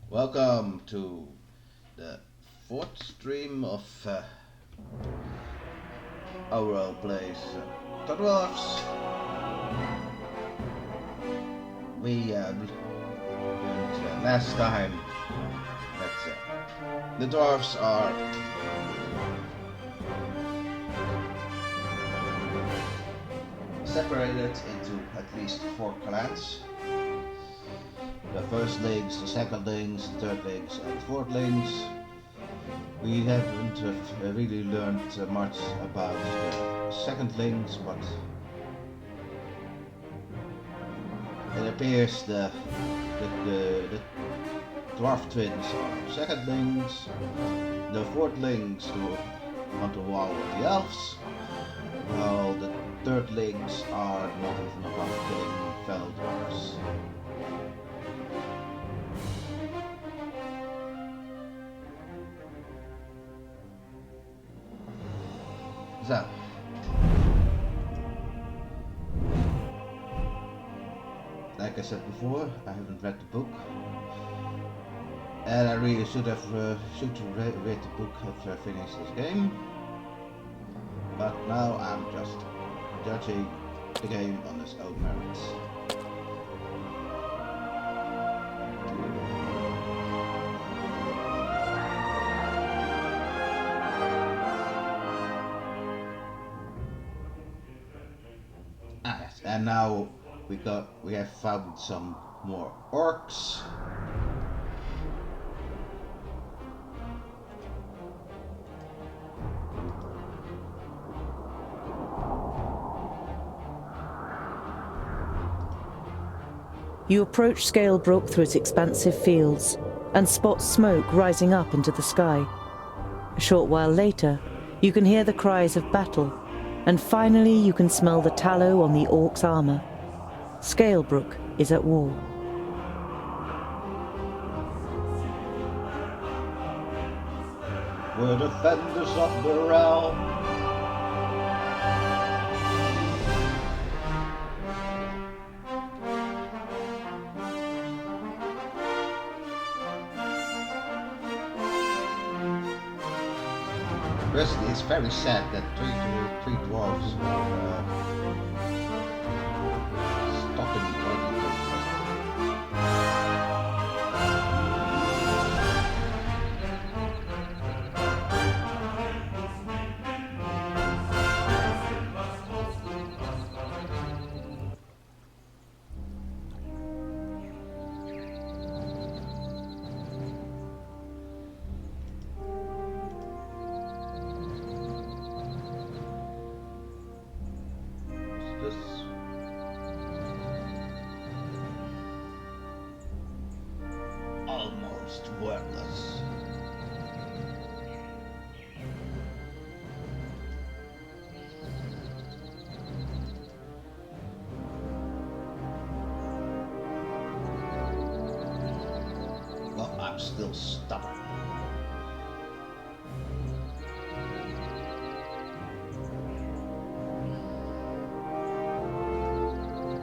Welcome to the fourth stream of Ouro plays the Dwarves. We learned last time that the Dwarves are separated into at least 4 clans. The firstlings, the secondlings, the thirdlings and fourthlings. We haven't really learned much about the secondlings, but it appears the dwarf twins are secondlings, the fourthlings who want to war with the elves, while the thirdlings are not even about killing fellow dwarves. So, like I said before, I haven't read the book, and I really should have read the book after I finished this game. But now I'm just judging the game on its own merits. And now we have found some more orcs. You approach Scalebrook through its expansive fields and spot smoke rising up into the sky. A short while later, you can hear the cries of battle, and finally you can smell the tallow on the orc's armor. Scalebrook is at war. We're defenders of the realm. Firstly, it's very sad that three dwarves were stuck in the body. Almost worthless. Well, I'm still stubborn.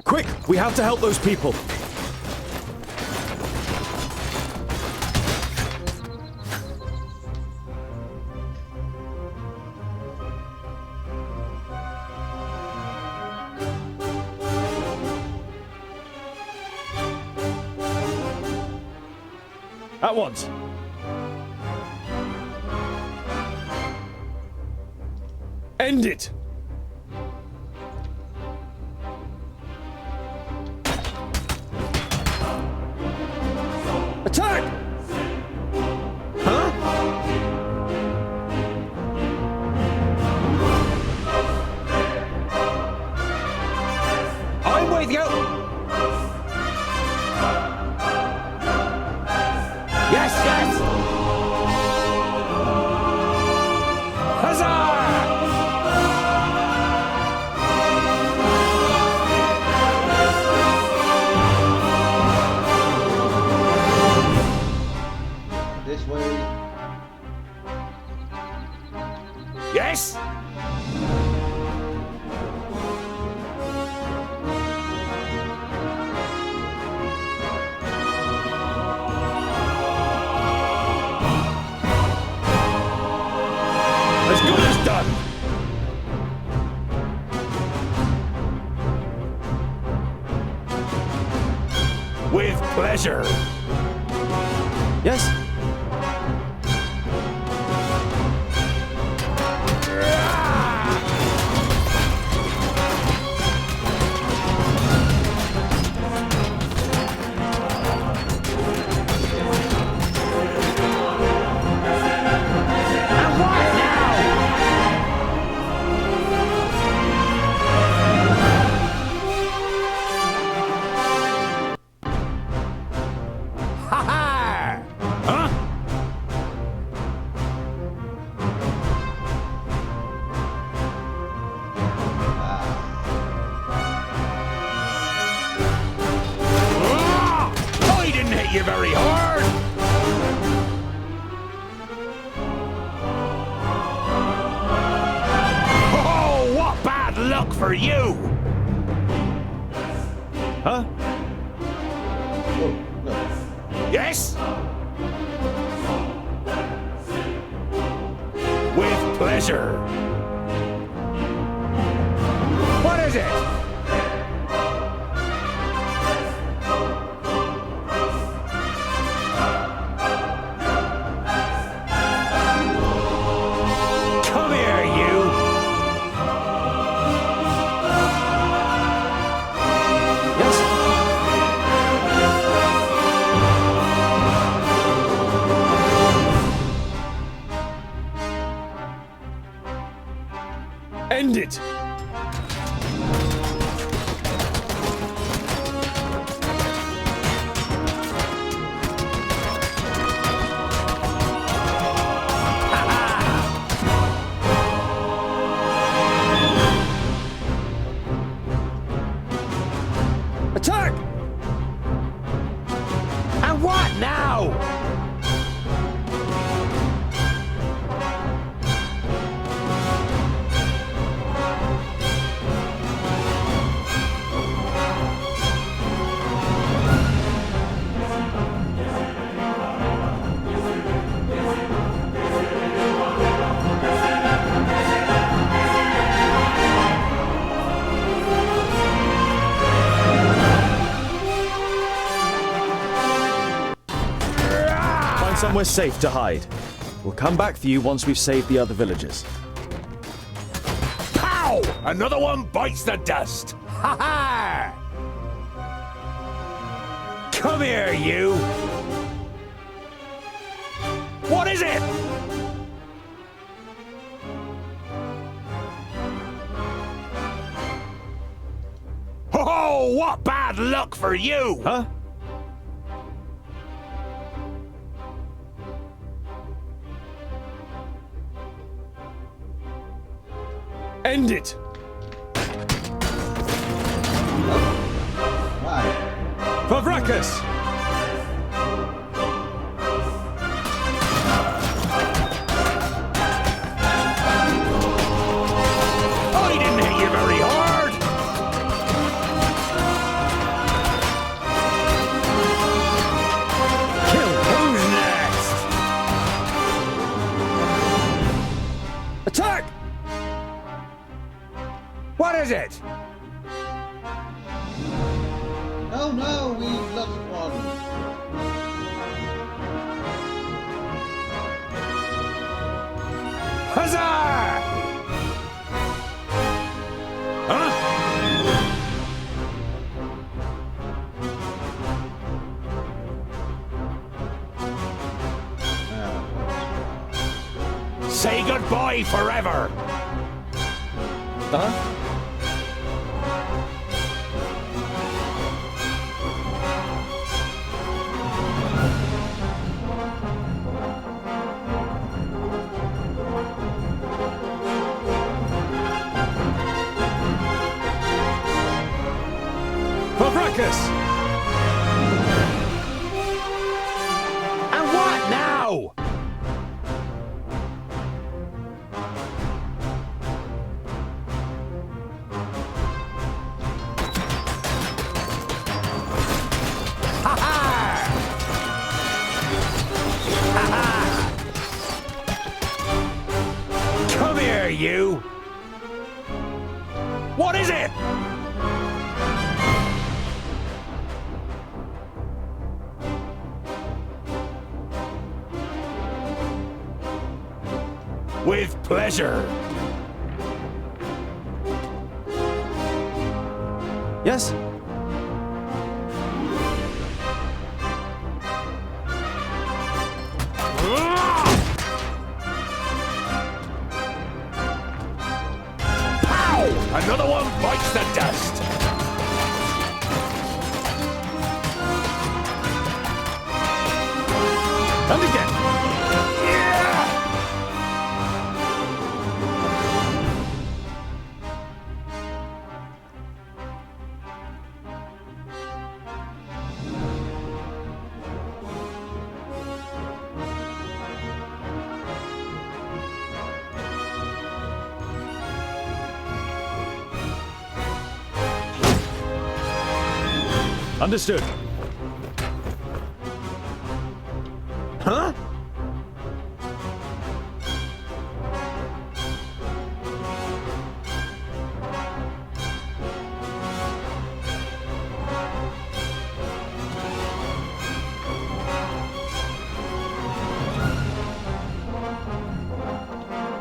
Quick! We have to help those people! At once! End it! Attack! Huh? I'm with you! Yes, yes! Huzzah! This way. Yes! pleasure. Yes? And what now? Ha ha! Huh? I didn't hit you very hard. Oh, what bad luck for you! Huh? Oh, no. Yes? With pleasure. What is it? Come here, you. Yes? End it. Attack! And what now? Find somewhere safe to hide. We'll come back for you once we've saved the other villagers. Pow! Another one bites the dust. Ha ha! Come here, you. What is it? Oh, what bad luck for you! Huh? End it! Why? Pavrakas! I didn't hit you very hard! Kill who's next? Attack! What is it? Oh no, we've lost one. Huzzah! Huh? Say goodbye forever. Huh? Pavrakas! And what now? Ha ha! Ha ha! Come here, you! What is it? With pleasure. Yes? Pow! Another one bites the dust. And again. Yeah! Understood. Huh?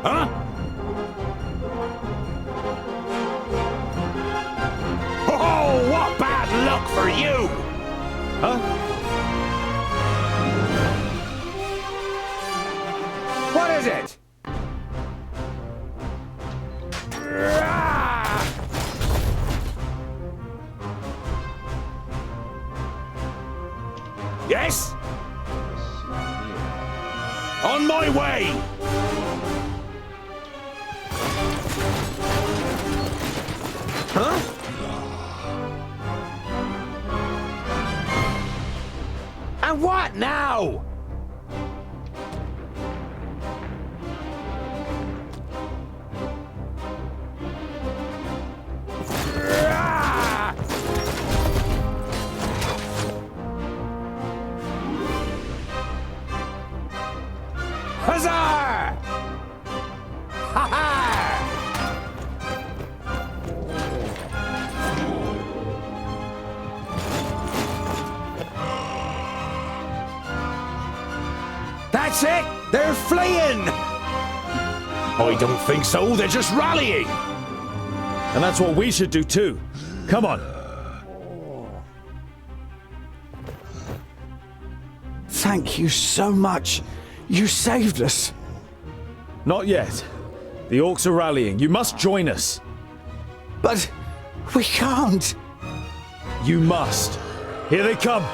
Huh? Oh, what bad luck for you! Huh? What is it? Yes? On my way! Huh? And what now? Huzzah! Ha ha! That's it! They're fleeing! I don't think so, they're just rallying! And that's what we should do too. Come on. Thank you so much. You saved us. Not yet. The orcs are rallying. You must join us. But we can't. You must. Here they come.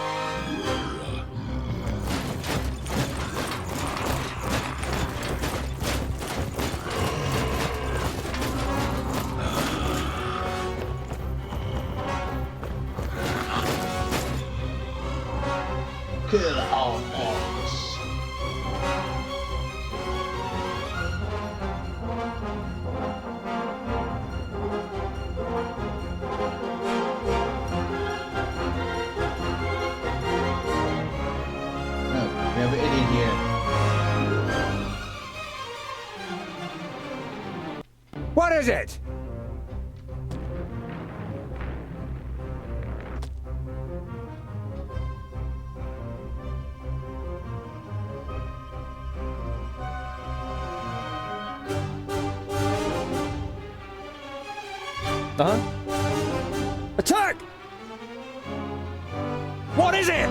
Kill all orcs. No, we have an idiot here. What is it? Attack! What is it?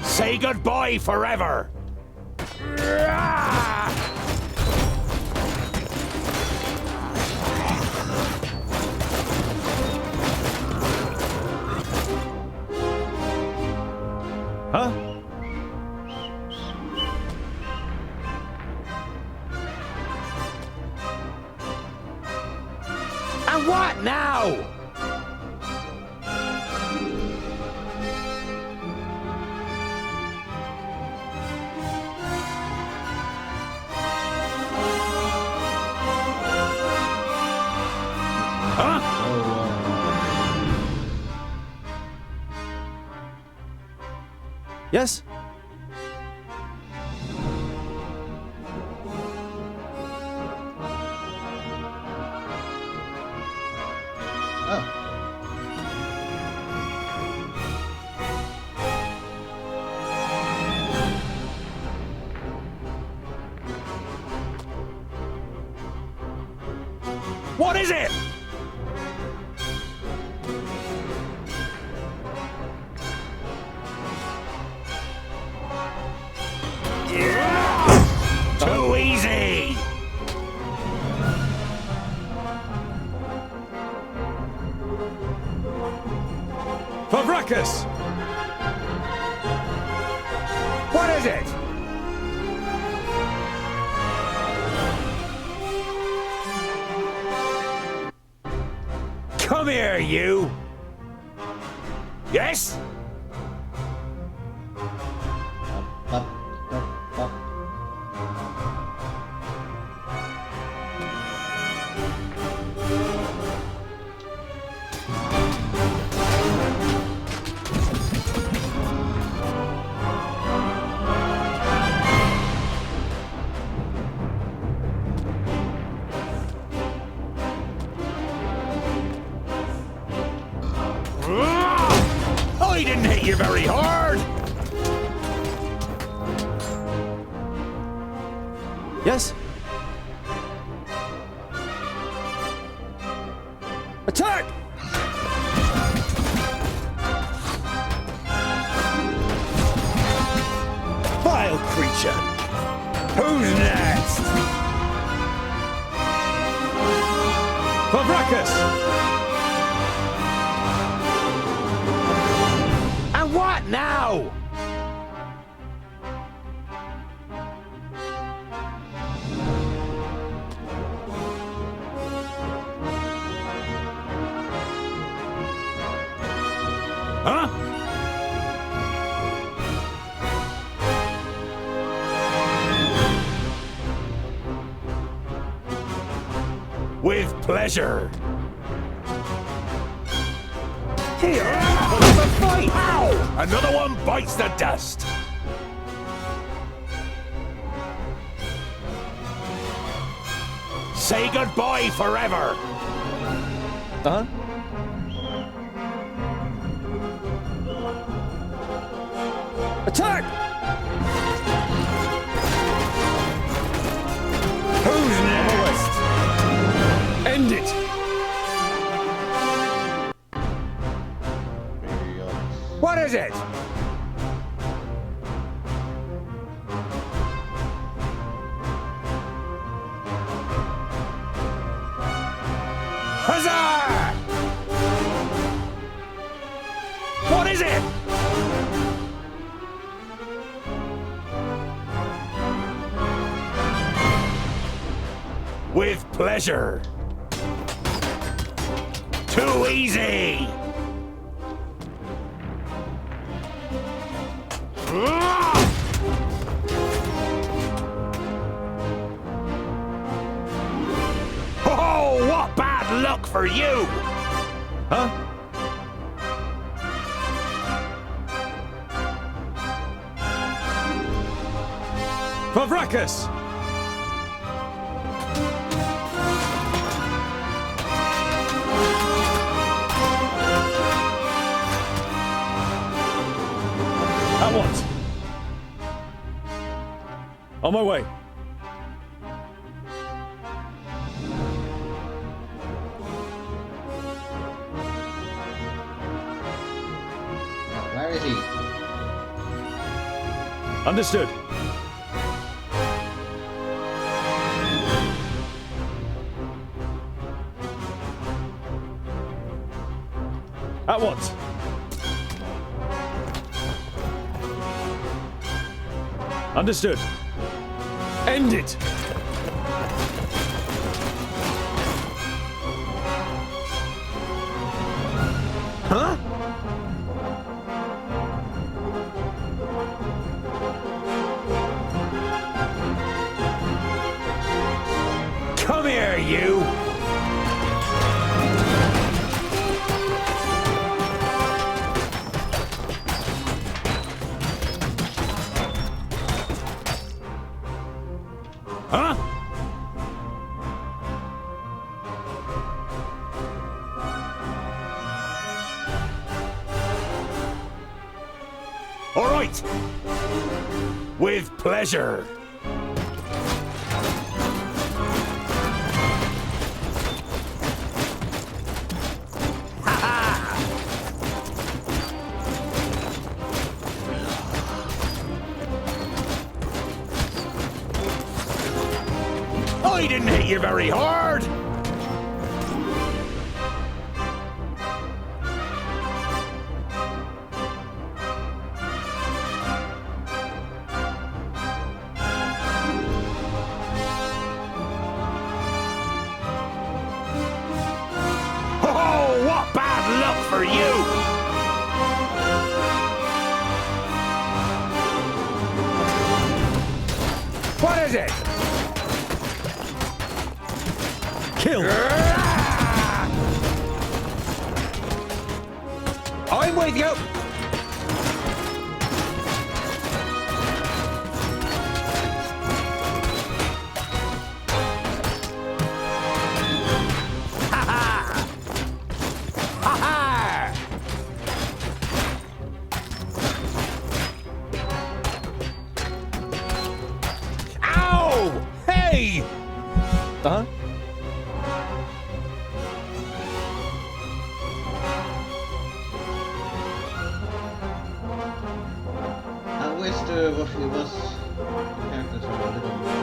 Say goodbye forever! Huh? And what now? Huh? Yes? What is it? Yeah! Too easy! Favrakas! What is it? Come here, you! Yes? Up, up. I didn't hit you very hard! Yes? Attack! Vile creature! Who's next? Favrakas! And what now? Huh? With pleasure. Here, what's the fight? Ow! Another one bites the dust. Say goodbye forever. Huh? Attack! Who's next? End it! What is it? Huzzah! What is it? With pleasure. Too easy! Oh, what bad luck for you! Huh? Favrakas! At once. On my way. Where is he? Understood. At once. Understood. End it! Huh? Come here, you! Huh? All right. With pleasure. I didn't hit you very hard. Oh, what bad luck for you! What is it? Kill! I'm with you! Ha-ha! Ha-ha! Ow! Hey! Uh-huh. I wish it was characters were a little more.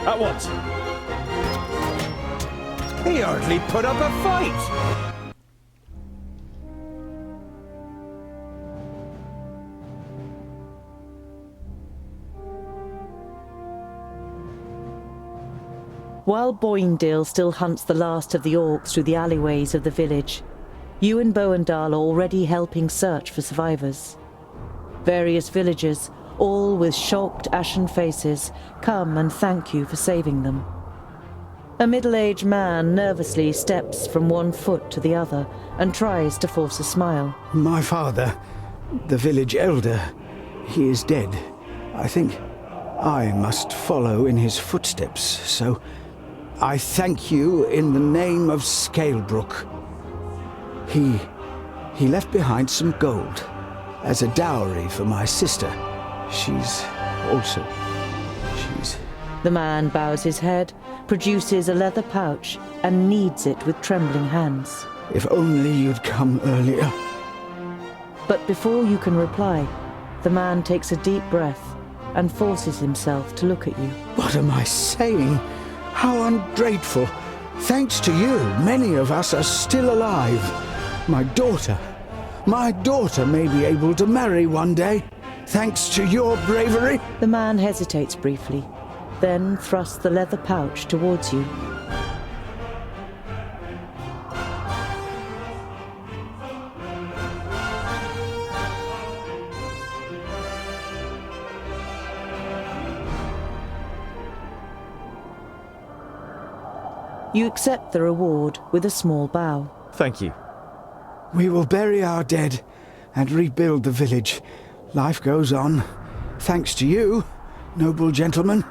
At once. He hardly put up a fight! While Boindale still hunts the last of the orcs through the alleyways of the village, you and Boendal are already helping search for survivors. Various villagers, all with shocked, ashen faces, come and thank you for saving them. A middle-aged man nervously steps from one foot to the other and tries to force a smile. My father, the village elder, he is dead. I think I must follow in his footsteps, so I thank you in the name of Scalebrook. He left behind some gold as a dowry for my sister. She's... The man bows his head, produces a leather pouch, and kneads it with trembling hands. If only you'd come earlier. But before you can reply, the man takes a deep breath and forces himself to look at you. What am I saying? How ungrateful. Thanks to you, many of us are still alive. My daughter may be able to marry one day, thanks to your bravery. The man hesitates briefly, then thrusts the leather pouch towards you. You accept the reward with a small bow. Thank you. We will bury our dead and rebuild the village. Life goes on, thanks to you, noble gentleman.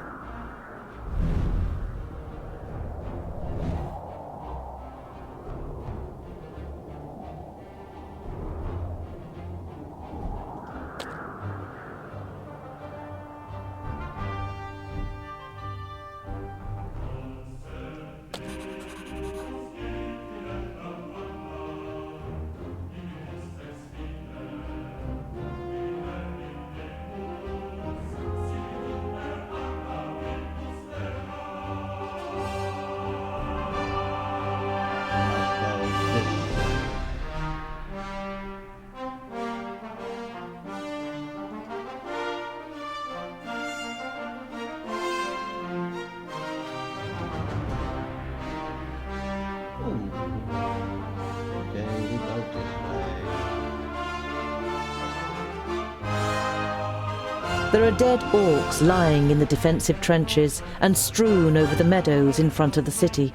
There are dead orcs lying in the defensive trenches and strewn over the meadows in front of the city.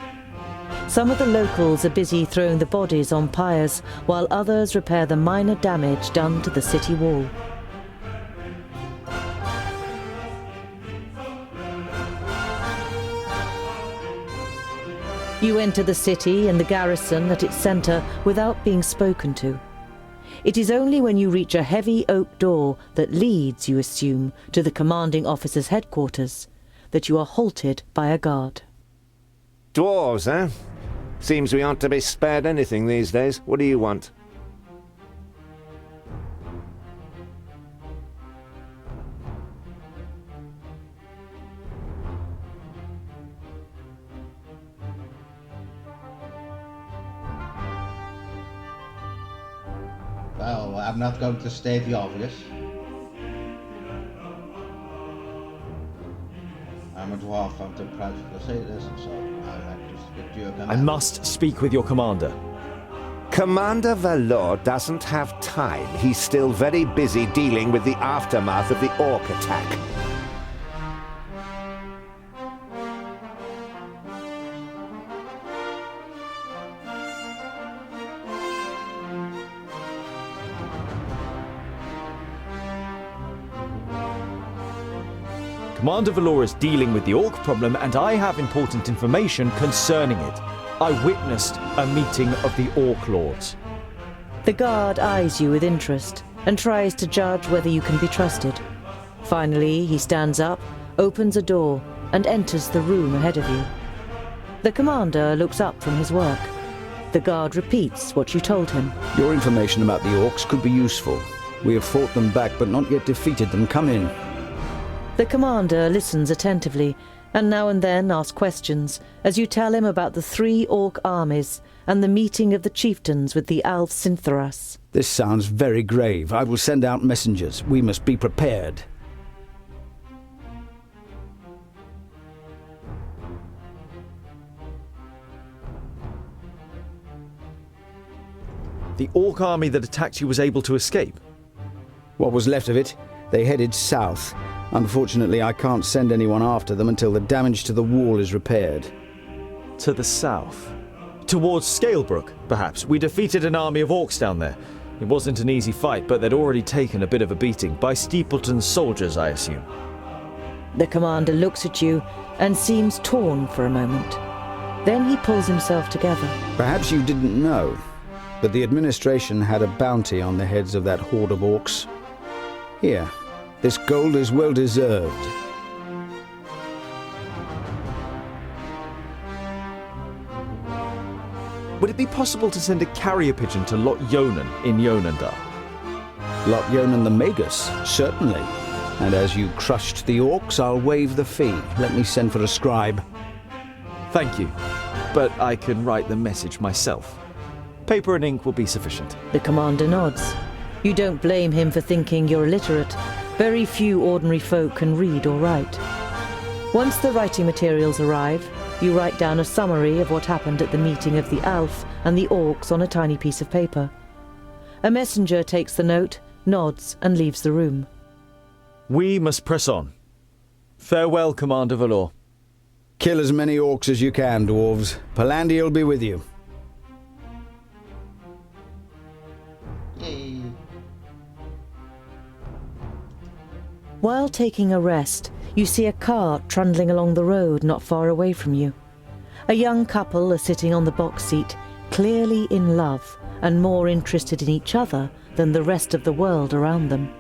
Some of the locals are busy throwing the bodies on pyres, while others repair the minor damage done to the city wall. You enter the city and the garrison at its centre without being spoken to. It is only when you reach a heavy oak door that leads, you assume, to the commanding officer's headquarters, that you are halted by a guard. Dwarves, eh? Seems we aren't to be spared anything these days. What do you want? so I'm not going to state the obvious. I'm a dwarf, I'm too proud to say this, so I like to speak to your commander. I must speak with your commander. Commander Valor doesn't have time. He's still very busy dealing with the aftermath of the orc attack. Commander Valor is dealing with the orc problem, and I have important information concerning it. I witnessed a meeting of the orc lords. The guard eyes you with interest and tries to judge whether you can be trusted. Finally, he stands up, opens a door, and enters the room ahead of you. The commander looks up from his work. The guard repeats what you told him. Your information about the orcs could be useful. We have fought them back, but not yet defeated them. Come in. The commander listens attentively, and now and then asks questions as you tell him about the 3 orc armies and the meeting of the chieftains with the Alf Sintharas. This sounds very grave. I will send out messengers. We must be prepared. The orc army that attacked you was able to escape. What was left of it? They headed south. Unfortunately, I can't send anyone after them until the damage to the wall is repaired. To the south. Towards Scalebrook, perhaps. We defeated an army of orcs down there. It wasn't an easy fight, but they'd already taken a bit of a beating. By Steepleton's soldiers, I assume. The commander looks at you and seems torn for a moment. Then he pulls himself together. Perhaps you didn't know, but the administration had a bounty on the heads of that horde of orcs. Here. This gold is well deserved. Would it be possible to send a carrier pigeon to Lot Yonan in Yonandar? Lot Yonan the Magus, certainly. And as you crushed the orcs, I'll waive the fee. Let me send for a scribe. Thank you, but I can write the message myself. Paper and ink will be sufficient. The commander nods. You don't blame him for thinking you're illiterate. Very few ordinary folk can read or write. Once the writing materials arrive, you write down a summary of what happened at the meeting of the Alf and the orcs on a tiny piece of paper. A messenger takes the note, nods, and leaves the room. We must press on. Farewell, Commander Valor. Kill as many orcs as you can, dwarves. Palandir will be with you. Yay. While taking a rest, you see a cart trundling along the road not far away from you. A young couple are sitting on the box seat, clearly in love and more interested in each other than the rest of the world around them.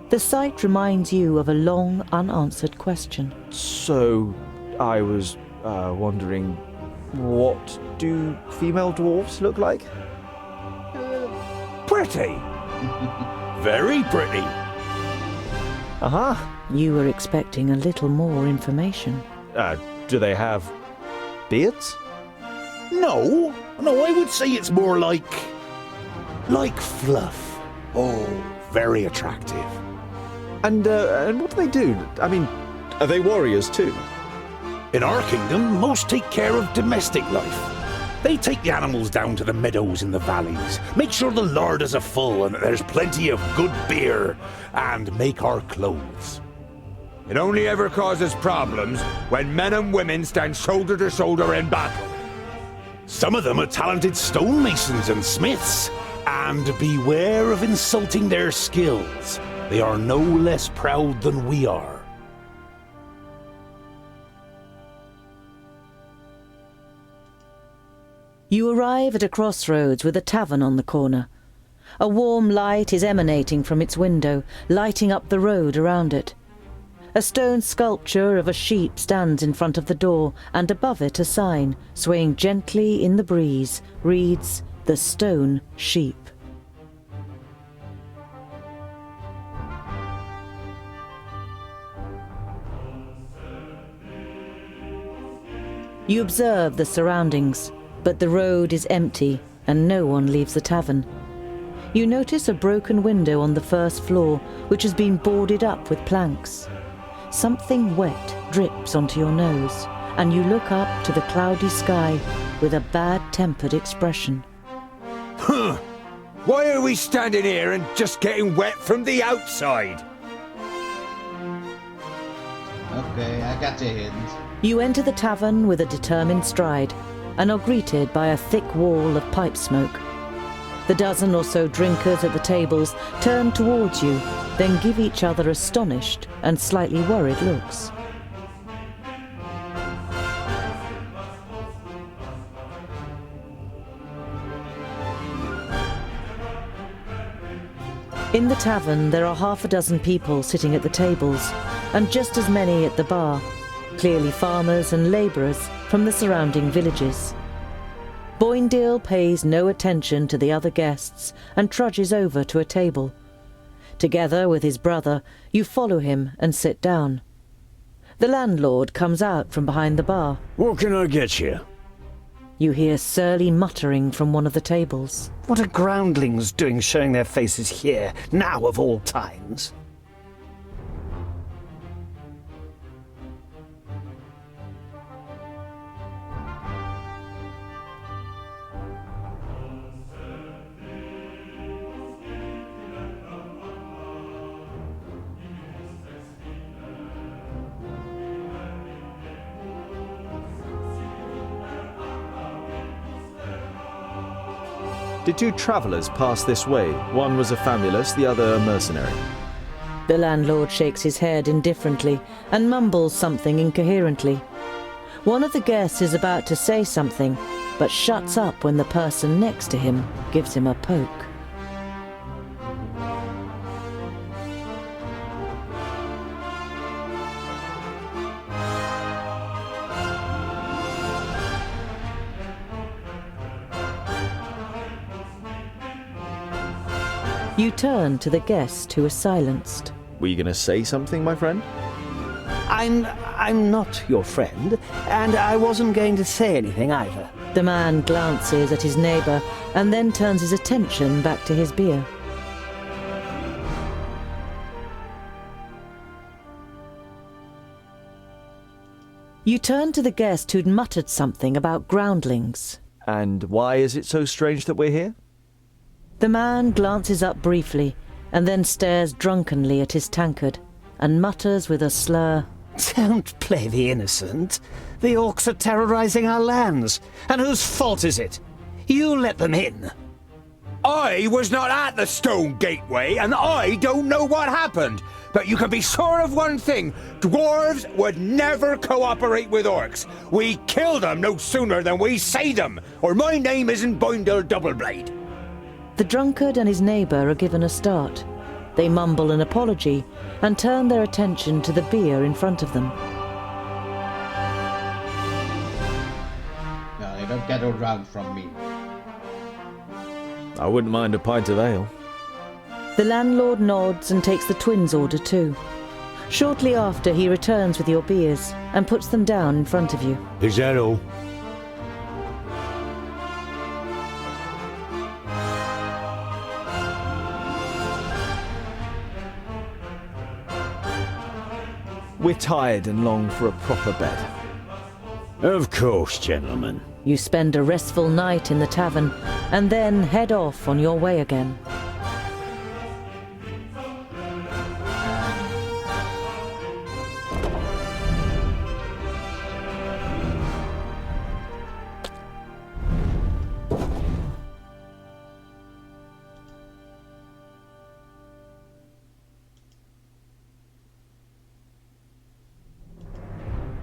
The sight reminds you of a long unanswered question. So, I was wondering, what do female dwarves look like? Pretty. Very pretty. Uh-huh. You were expecting a little more information. Do they have beards? No, I would say it's more like fluff. Oh, very attractive. And what do they do? I mean, are they warriors too? In our kingdom, most take care of domestic life. They take the animals down to the meadows in the valleys, make sure the larders are full and that there's plenty of good beer, and make our clothes. It only ever causes problems when men and women stand shoulder to shoulder in battle. Some of them are talented stonemasons and smiths, and beware of insulting their skills. They are no less proud than we are. You arrive at a crossroads with a tavern on the corner. A warm light is emanating from its window, lighting up the road around it. A stone sculpture of a sheep stands in front of the door, and above it a sign, swaying gently in the breeze, reads, "The Stone Sheep." You observe the surroundings, but the road is empty and no one leaves the tavern. You notice a broken window on the first floor, which has been boarded up with planks. Something wet drips onto your nose, and you look up to the cloudy sky with a bad-tempered expression. Huh! Why are we standing here and just getting wet from the outside? Okay, I got the hint. You enter the tavern with a determined stride and are greeted by a thick wall of pipe smoke. The dozen or so drinkers at the tables turn towards you, then give each other astonished and slightly worried looks. In the tavern, there are half a dozen people sitting at the tables, and just as many at the bar, clearly farmers and labourers from the surrounding villages. Boindale pays no attention to the other guests and trudges over to a table. Together with his brother, you follow him and sit down. The landlord comes out from behind the bar. What can I get you? You hear surly muttering from one of the tables. What are groundlings doing showing their faces here, now of all times? Did two travellers pass this way? One was a famulus, the other a mercenary. The landlord shakes his head indifferently and mumbles something incoherently. One of the guests is about to say something, but shuts up when the person next to him gives him a poke. You turn to the guest who is silenced. Were you going to say something, my friend? I'm not your friend, and I wasn't going to say anything either. The man glances at his neighbour and then turns his attention back to his beer. You turn to the guest who'd muttered something about groundlings. And why is it so strange that we're here? The man glances up briefly and then stares drunkenly at his tankard and mutters with a slur, Don't play the innocent. The orcs are terrorizing our lands. And whose fault is it? You let them in. I was not at the Stone Gateway, and I don't know what happened. But you can be sure of one thing. Dwarves would never cooperate with orcs. We kill them no sooner than we say them, or my name isn't Boindale Doubleblade. The drunkard and his neighbour are given a start. They mumble an apology and turn their attention to the beer in front of them. No, you don't get around from me. I wouldn't mind a pint of ale. The landlord nods and takes the twins' order too. Shortly after, he returns with your beers and puts them down in front of you. Is that all? We're tired and long for a proper bed. Of course, gentlemen. You spend a restful night in the tavern and then head off on your way again.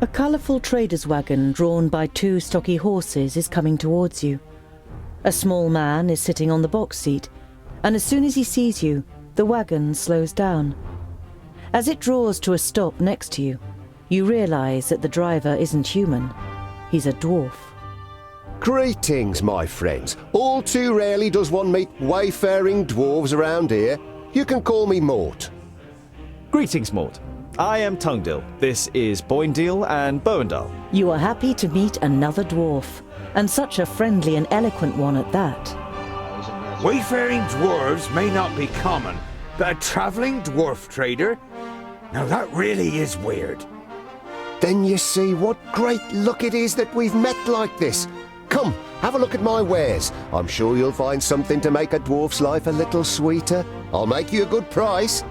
A colourful trader's wagon drawn by two stocky horses is coming towards you. A small man is sitting on the box seat, and as soon as he sees you, the wagon slows down. As it draws to a stop next to you, you realise that the driver isn't human. He's a dwarf. Greetings, my friends. All too rarely does one meet wayfaring dwarves around here. You can call me Mort. Greetings, Mort. I am Tungdil. This is Boindale and Boendal. You are happy to meet another dwarf, and such a friendly and eloquent one at that. Oh, he's a Wayfaring dwarves may not be common, but a travelling dwarf trader? Now that really is weird. Then you see what great luck it is that we've met like this. Come, have a look at my wares. I'm sure you'll find something to make a dwarf's life a little sweeter. I'll make you a good price.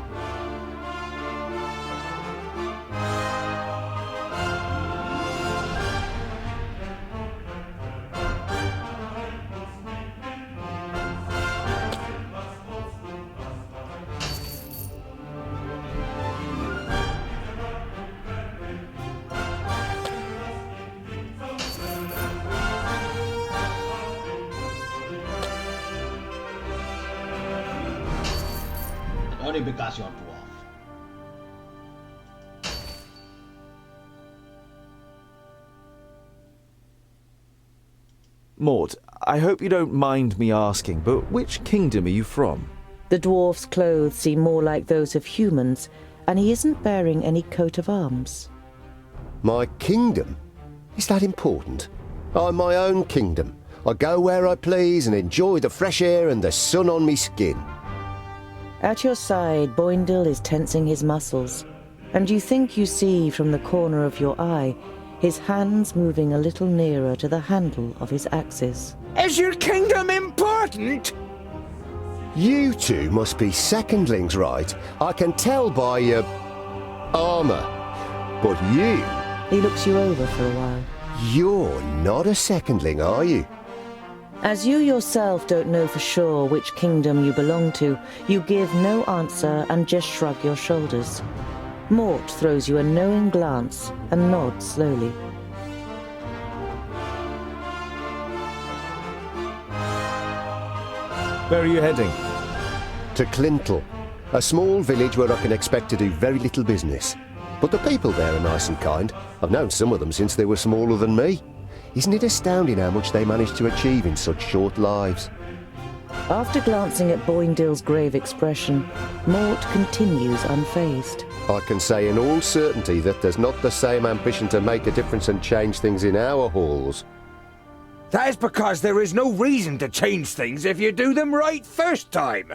Only because you're dwarf. Mort, I hope you don't mind me asking, but which kingdom are you from? The dwarf's clothes seem more like those of humans, and he isn't bearing any coat of arms. My kingdom? Is that important? I'm my own kingdom. I go where I please and enjoy the fresh air and the sun on me skin. At your side, Boindil is tensing his muscles, and you think you see from the corner of your eye his hands moving a little nearer to the handle of his axes. Is your kingdom important? You two must be secondlings, right? I can tell by your armour. But you... He looks you over for a while. You're not a secondling, are you? As you yourself don't know for sure which kingdom you belong to, you give no answer and just shrug your shoulders. Mort throws you a knowing glance and nods slowly. Where are you heading? To Clintel, a small village where I can expect to do very little business. But the people there are nice and kind. I've known some of them since they were smaller than me. Isn't it astounding how much they manage to achieve in such short lives? After glancing at Boindil's grave expression, Mort continues unfazed. I can say in all certainty that there's not the same ambition to make a difference and change things in our halls. That is because there is no reason to change things if you do them right first time.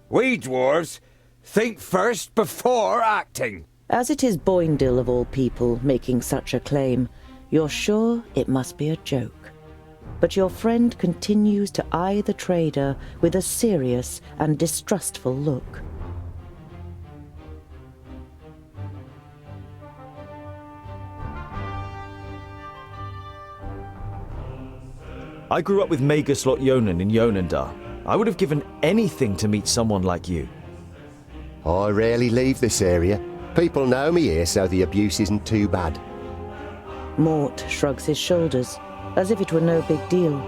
We dwarves think first before acting. As it is Boindil of all people making such a claim, you're sure it must be a joke. But your friend continues to eye the trader with a serious and distrustful look. I grew up with Maguslot Yonan in Yonandar. I would have given anything to meet someone like you. I rarely leave this area. People know me here, so the abuse isn't too bad. Mort shrugs his shoulders, as if it were no big deal.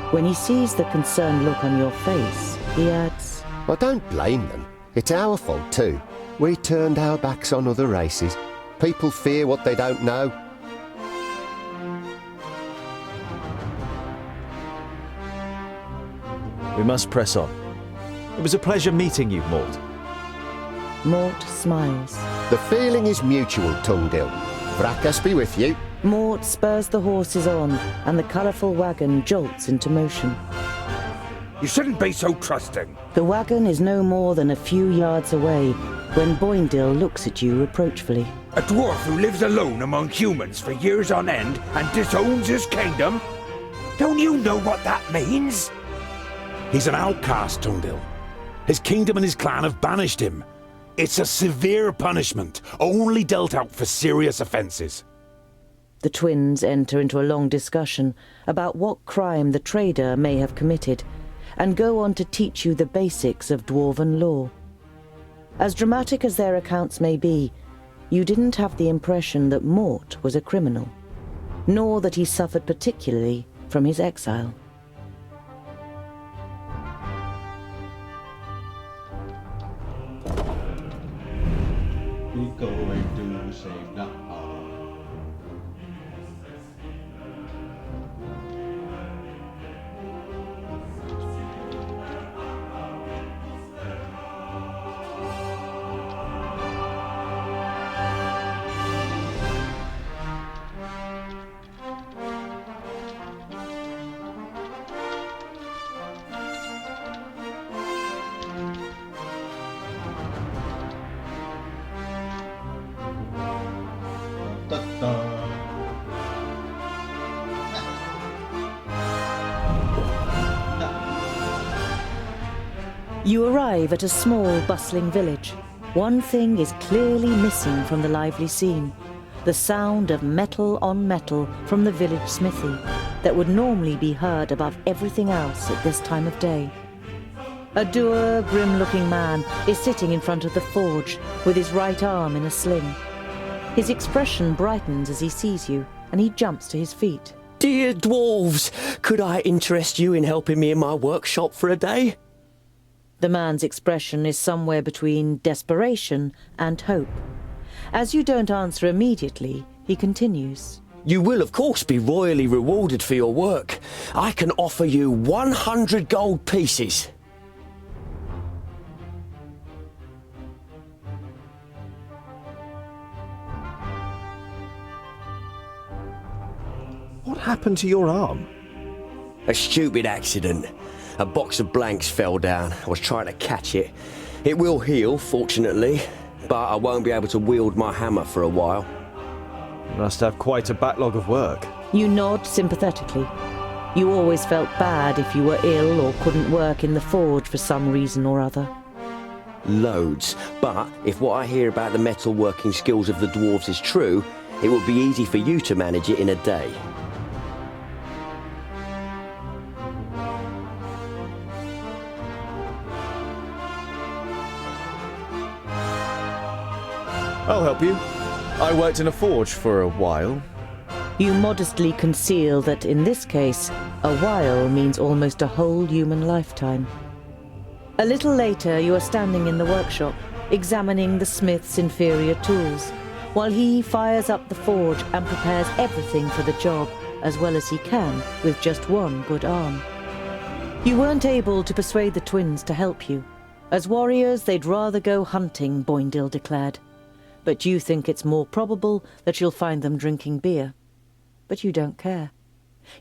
When he sees the concerned look on your face, he adds, I don't blame them. It's our fault too. We turned our backs on other races. People fear what they don't know. We must press on. It was a pleasure meeting you, Mort. Mort smiles. The feeling is mutual, Tungdil. Fracas be with you. Mort spurs the horses on, and the colourful wagon jolts into motion. You shouldn't be so trusting. The wagon is no more than a few yards away when Boindil looks at you reproachfully. A dwarf who lives alone among humans for years on end and disowns his kingdom? Don't you know what that means? He's an outcast, Tungdil. His kingdom and his clan have banished him. It's a severe punishment, only dealt out for serious offences. The twins enter into a long discussion about what crime the trader may have committed, and go on to teach you the basics of dwarven law. As dramatic as their accounts may be, you didn't have the impression that Mort was a criminal, nor that he suffered particularly from his exile. We're going to save now. Ta-ta. You arrive at a small, bustling village. One thing is clearly missing from the lively scene: the sound of metal on metal from the village smithy that would normally be heard above everything else at this time of day. A dour, grim-looking man is sitting in front of the forge with his right arm in a sling. His expression brightens as he sees you, and he jumps to his feet. Dear Dwarves, could I interest you in helping me in my workshop for a day? The man's expression is somewhere between desperation and hope. As you don't answer immediately, he continues. You will, of course, be royally rewarded for your work. I can offer you 100 gold pieces. What happened to your arm? A stupid accident. A box of blanks fell down. I was trying to catch it. It will heal, fortunately, but I won't be able to wield my hammer for a while. You must have quite a backlog of work. You nod sympathetically. You always felt bad if you were ill or couldn't work in the forge for some reason or other. Loads. But if what I hear about the metalworking skills of the dwarves is true, it would be easy for you to manage it in a day. I'll help you. I worked in a forge for a while. You modestly conceal that in this case, a while means almost a whole human lifetime. A little later, you are standing in the workshop, examining the smith's inferior tools, while he fires up the forge and prepares everything for the job as well as he can with just one good arm. You weren't able to persuade the twins to help you. As warriors, they'd rather go hunting, Boindil declared. But you think it's more probable that you'll find them drinking beer. But you don't care.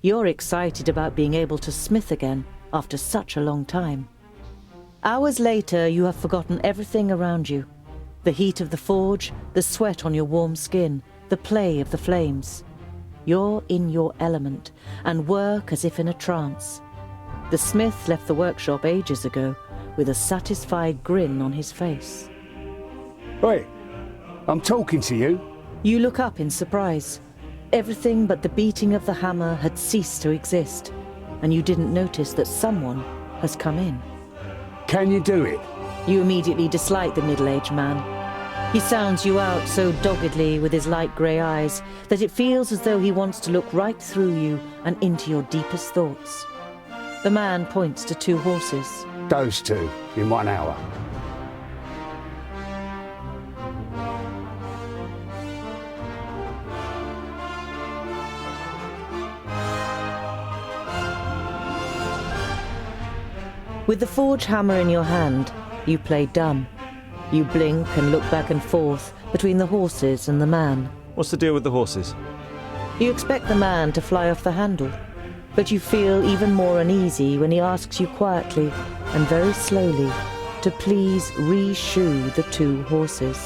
You're excited about being able to smith again after such a long time. Hours later, you have forgotten everything around you. The heat of the forge, the sweat on your warm skin, the play of the flames. You're in your element and work as if in a trance. The smith left the workshop ages ago with a satisfied grin on his face. Oi, I'm talking to you. You look up in surprise. Everything but the beating of the hammer had ceased to exist, and you didn't notice that someone has come in. Can you do it? You immediately dislike the middle-aged man. He sounds you out so doggedly with his light grey eyes that it feels as though he wants to look right through you and into your deepest thoughts. The man points to 2 horses. Those 2 in 1 hour. With the forge hammer in your hand, you play dumb. You blink and look back and forth between the horses and the man. What's the deal with the horses? You expect the man to fly off the handle, but you feel even more uneasy when he asks you quietly and very slowly to please re-shoe the 2 horses.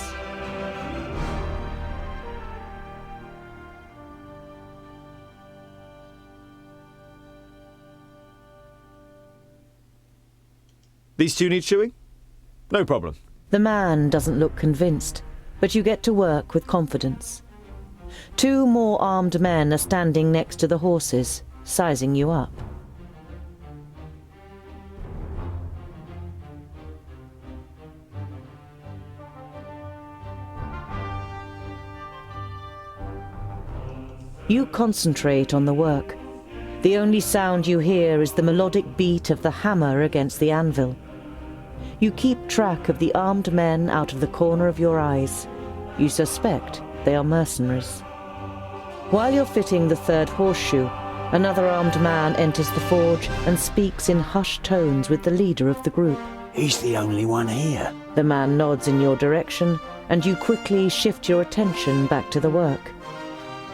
These 2 need shoeing? No problem. The man doesn't look convinced, but you get to work with confidence. 2 more armed men are standing next to the horses, sizing you up. You concentrate on the work. The only sound you hear is the melodic beat of the hammer against the anvil. You keep track of the armed men out of the corner of your eyes. You suspect they are mercenaries. While you're fitting the 3rd horseshoe, another armed man enters the forge and speaks in hushed tones with the leader of the group. He's the only one here. The man nods in your direction, and you quickly shift your attention back to the work.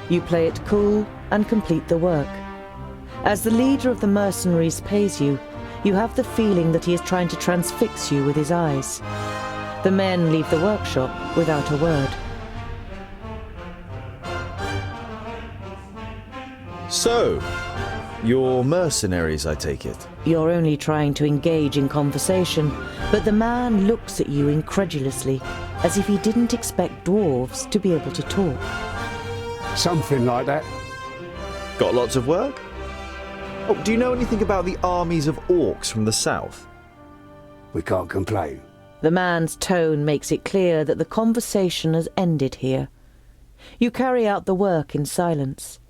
You play it cool and complete the work. As the leader of the mercenaries pays you, you have the feeling that he is trying to transfix you with his eyes. The men leave the workshop without a word. So, you're mercenaries, I take it? You're only trying to engage in conversation, but the man looks at you incredulously, as if he didn't expect dwarves to be able to talk. Something like that. Got lots of work? Oh, do you know anything about the armies of orcs from the south? We can't complain. The man's tone makes it clear that the conversation has ended here. You carry out the work in silence.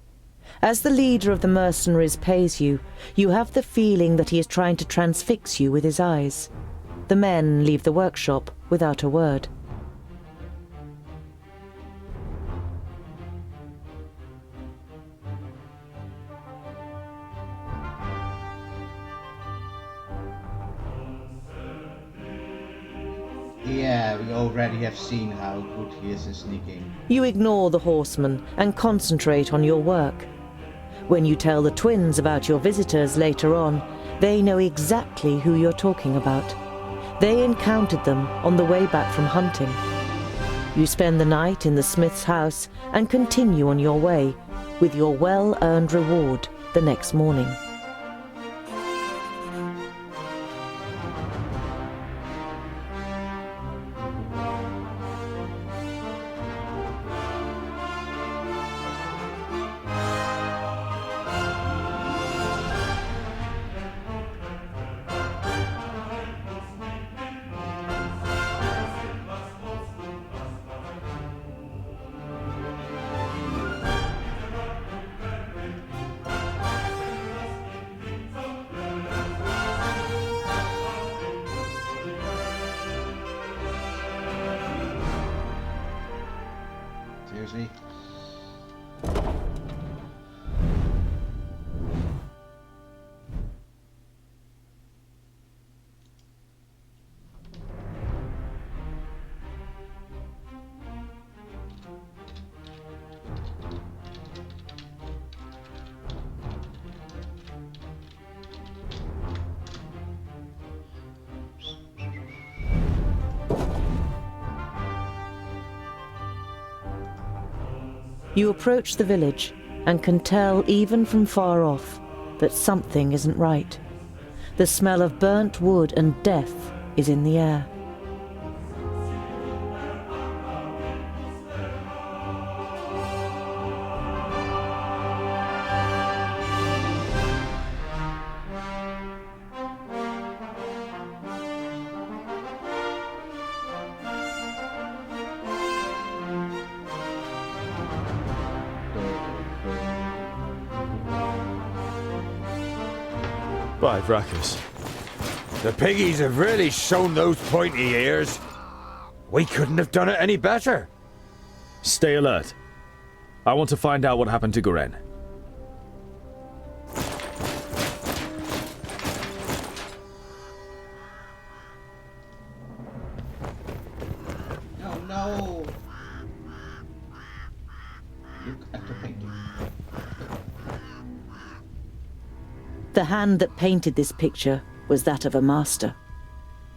As the leader of the mercenaries pays you, you have the feeling that he is trying to transfix you with his eyes. The men leave the workshop without a word. Yeah, we already have seen how good he is in sneaking. You ignore the horsemen and concentrate on your work. When you tell the twins about your visitors later on, they know exactly who you're talking about. They encountered them on the way back from hunting. You spend the night in the smith's house and continue on your way, with your well-earned reward the next morning. Seriously? You approach the village and can tell even from far off that something isn't right. The smell of burnt wood and death is in the air. By Vracus. The piggies have really shown those pointy ears. We couldn't have done it any better. Stay alert. I want to find out what happened to Guren. No, no! Look at the painting. The hand that painted this picture was that of a master.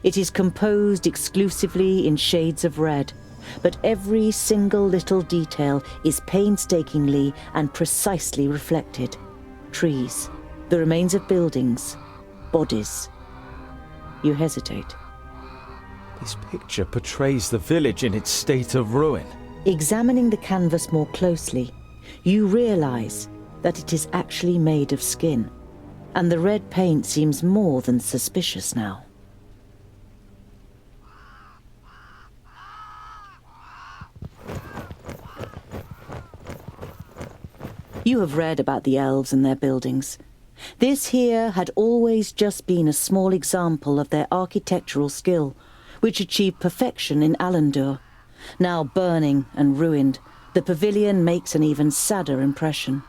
It is composed exclusively in shades of red, but every single little detail is painstakingly and precisely reflected. Trees, the remains of buildings, bodies. You hesitate. This picture portrays the village in its state of ruin. Examining the canvas more closely, you realize that it is actually made of skin, and the red paint seems more than suspicious now. You have read about the elves and their buildings. This here had always just been a small example of their architectural skill, which achieved perfection in Alandur. Now burning and ruined, the pavilion makes an even sadder impression.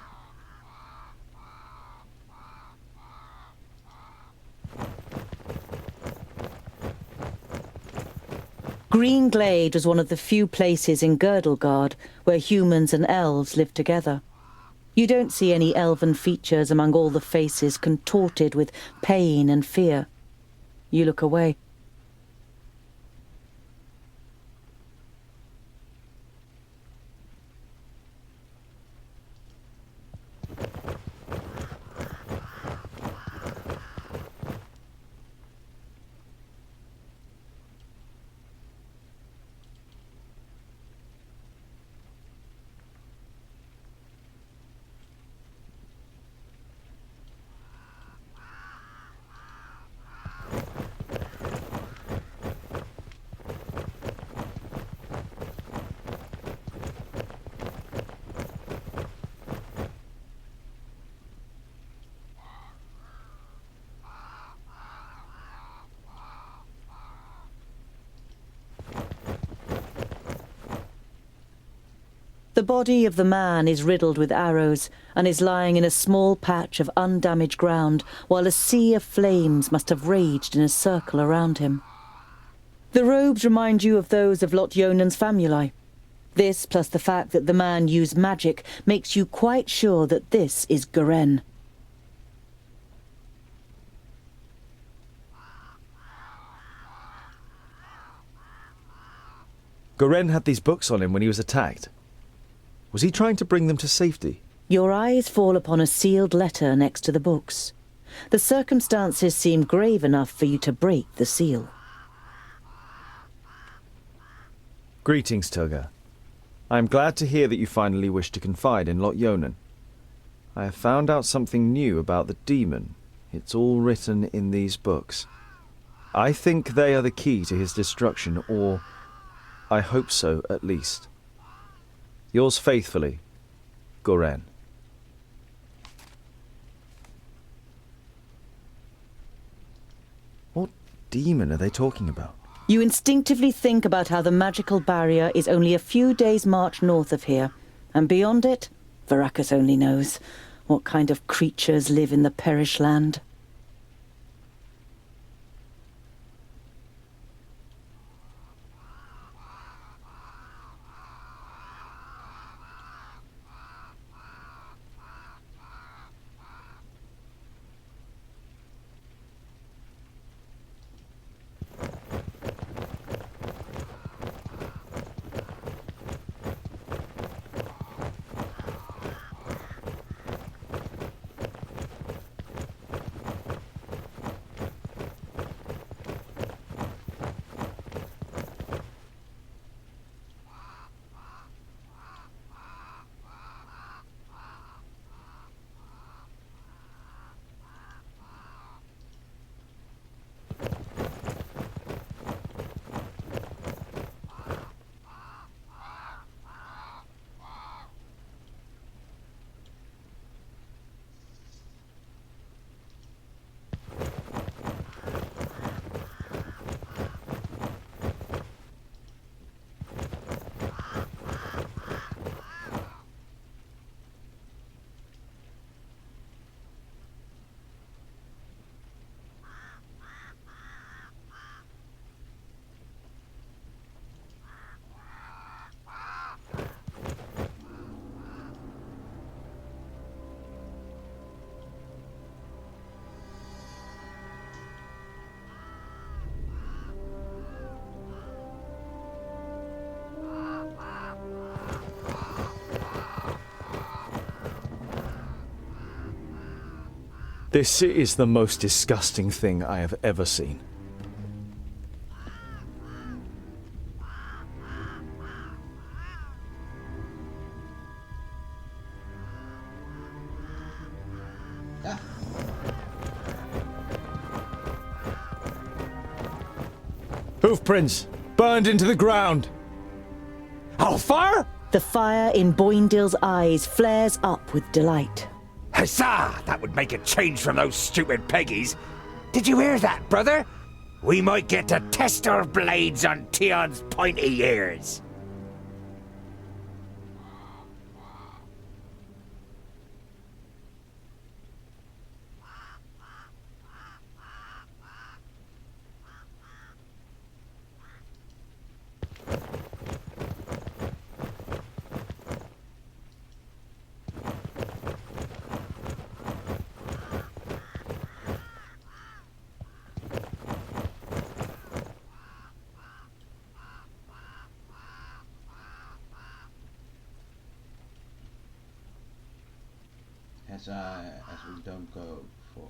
Green Glade was one of the few places in Girdlegard where humans and elves lived together. You don't see any elven features among all the faces contorted with pain and fear. You look away. The body of the man is riddled with arrows and is lying in a small patch of undamaged ground, while a sea of flames must have raged in a circle around him. The robes remind you of those of Lot-Yonan's famuli. This, plus the fact that the man used magic, makes you quite sure that this is Garen. Garen had these books on him when he was attacked. Was he trying to bring them to safety? Your eyes fall upon a sealed letter next to the books. The circumstances seem grave enough for you to break the seal. Greetings, Turga. I am glad to hear that you finally wish to confide in Lot-Yonan. I have found out something new about the demon. It's all written in these books. I think they are the key to his destruction, or I hope so, at least. Yours faithfully, Garen. What demon are they talking about? You instinctively think about how the magical barrier is only a few days' march north of here, and beyond it, Varakas only knows what kind of creatures live in the Perish Land. This is the most disgusting thing I have ever seen. Hoofprints burned into the ground. How far? The fire in Boindill's eyes flares up with delight. Huzzah! That would make a change from those stupid Peggies. Did you hear that, brother? We might get to test our blades on Tion's pointy ears. As we don't go for.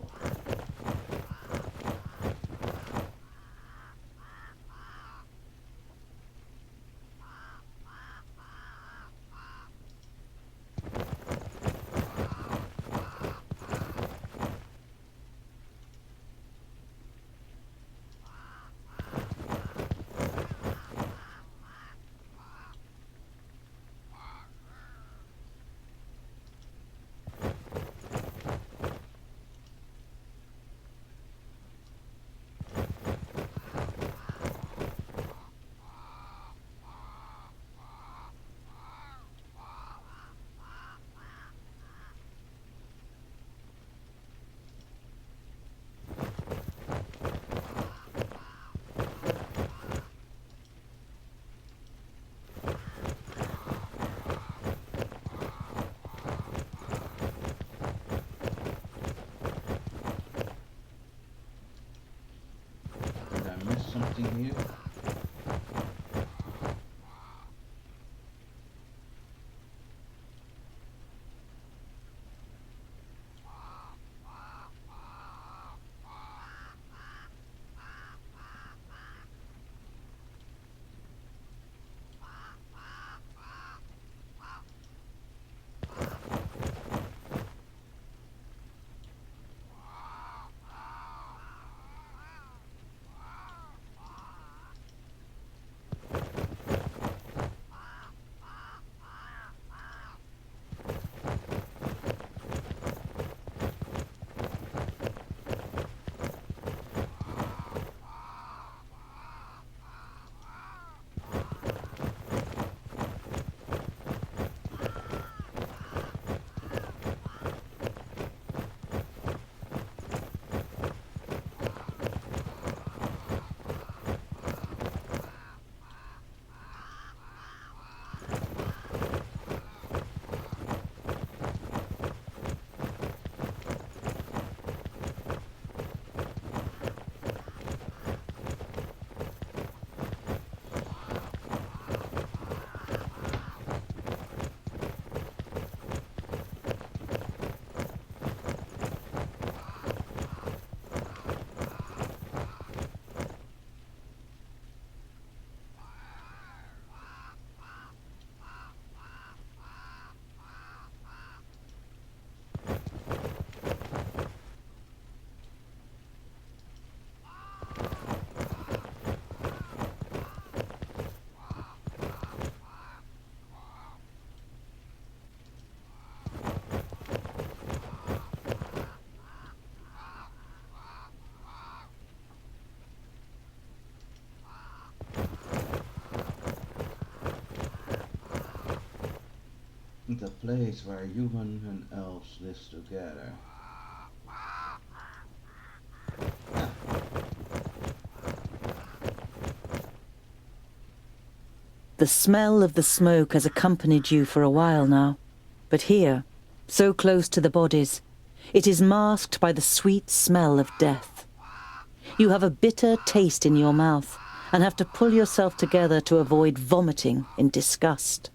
The place where human and elves live together. The smell of the smoke has accompanied you for a while now, but here, so close to the bodies, it is masked by the sweet smell of death. You have a bitter taste in your mouth and have to pull yourself together to avoid vomiting in disgust.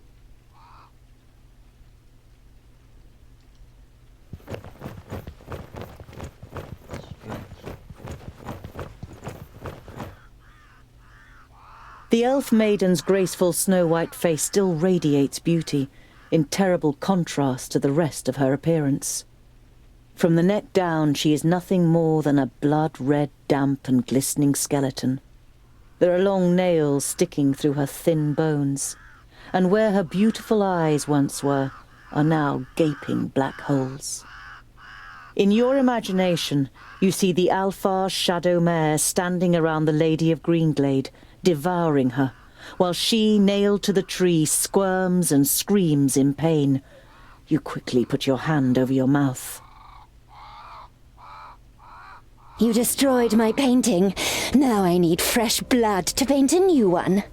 The elf maiden's graceful snow-white face still radiates beauty, in terrible contrast to the rest of her appearance. From the neck down, she is nothing more than a blood-red, damp and glistening skeleton. There are long nails sticking through her thin bones, and where her beautiful eyes once were, are now gaping black holes. In your imagination, you see the Alfar's shadow mare standing around the Lady of Greenglade, devouring her, while she, nailed to the tree, squirms and screams in pain. You quickly put your hand over your mouth. You destroyed my painting. Now I need fresh blood to paint a new one.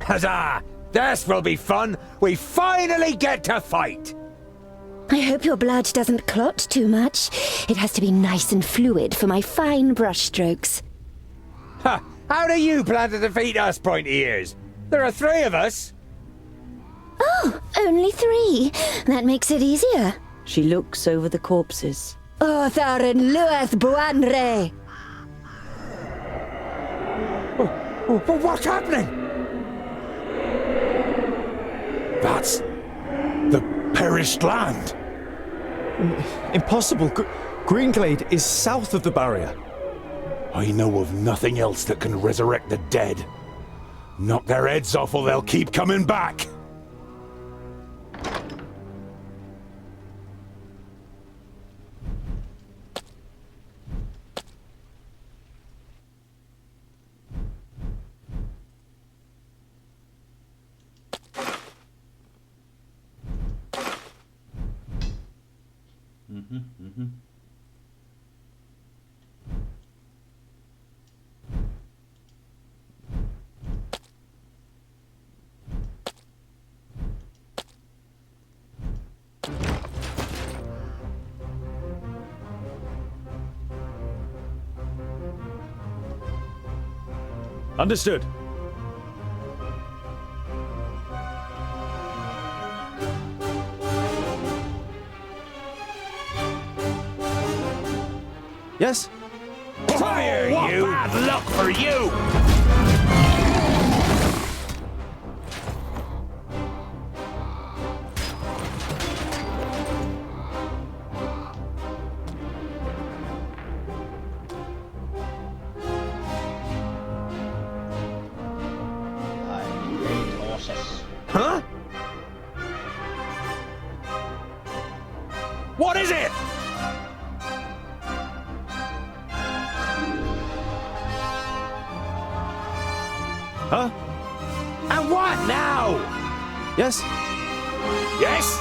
Huzzah! This will be fun! We finally get to fight! I hope your blood doesn't clot too much. It has to be nice and fluid for my fine brushstrokes. Ha! How do you plan to defeat us, pointy ears? There are 3 of us! Oh, only 3. That makes it easier. She looks over the corpses. Oh, Tharen Lueth Buanre! What's happening? That's the perished land. Impossible. Greenglade is south of the barrier. I know of nothing else that can resurrect the dead. Knock their heads off or they'll keep coming back. Understood. Yes? Fire, what you! bad luck for you! Huh? What is it? Huh? And what now? Yes? Yes?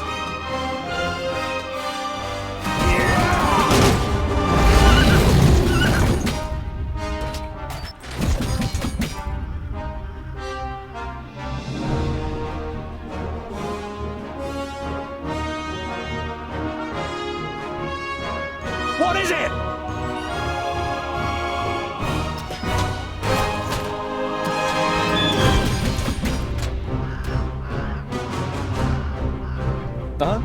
What is it? Huh?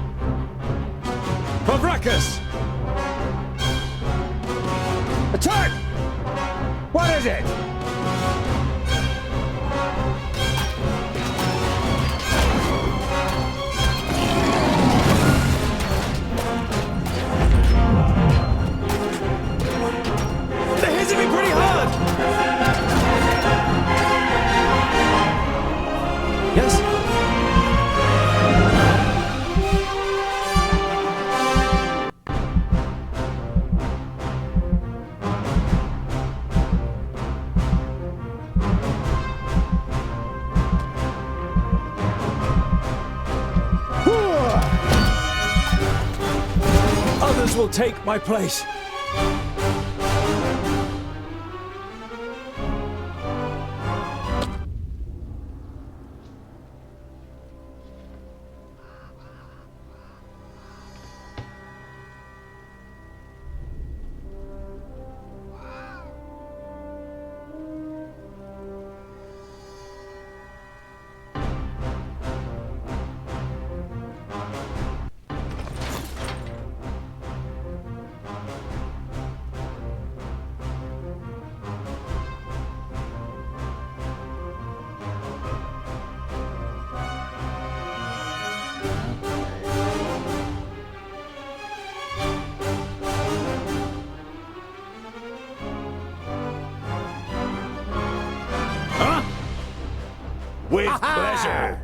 will take my place. With pleasure.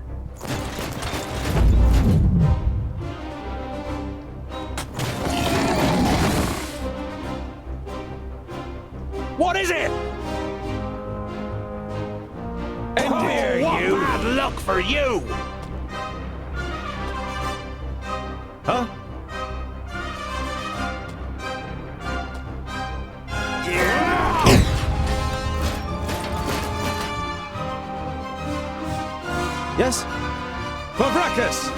What is it? And here, you! Bad luck for you! Huh? Yes? Vavrakas!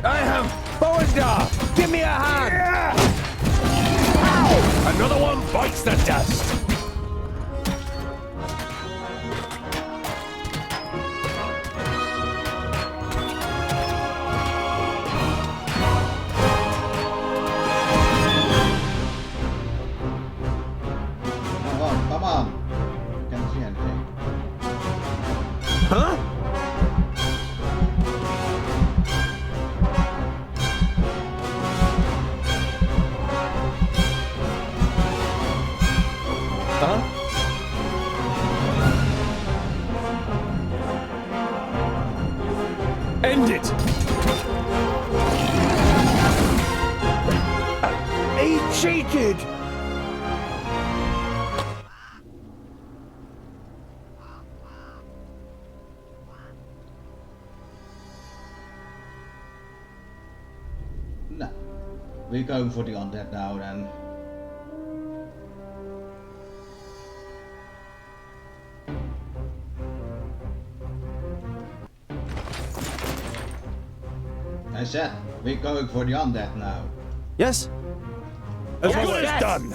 I am Bowendaw! Give me a hand! Ow! Another one bites the dust. Come on. Can't see anything. Huh? End it! He cheated! No. We're going for the undead now then. I said, we're going for the undead now. Yes? As good as done.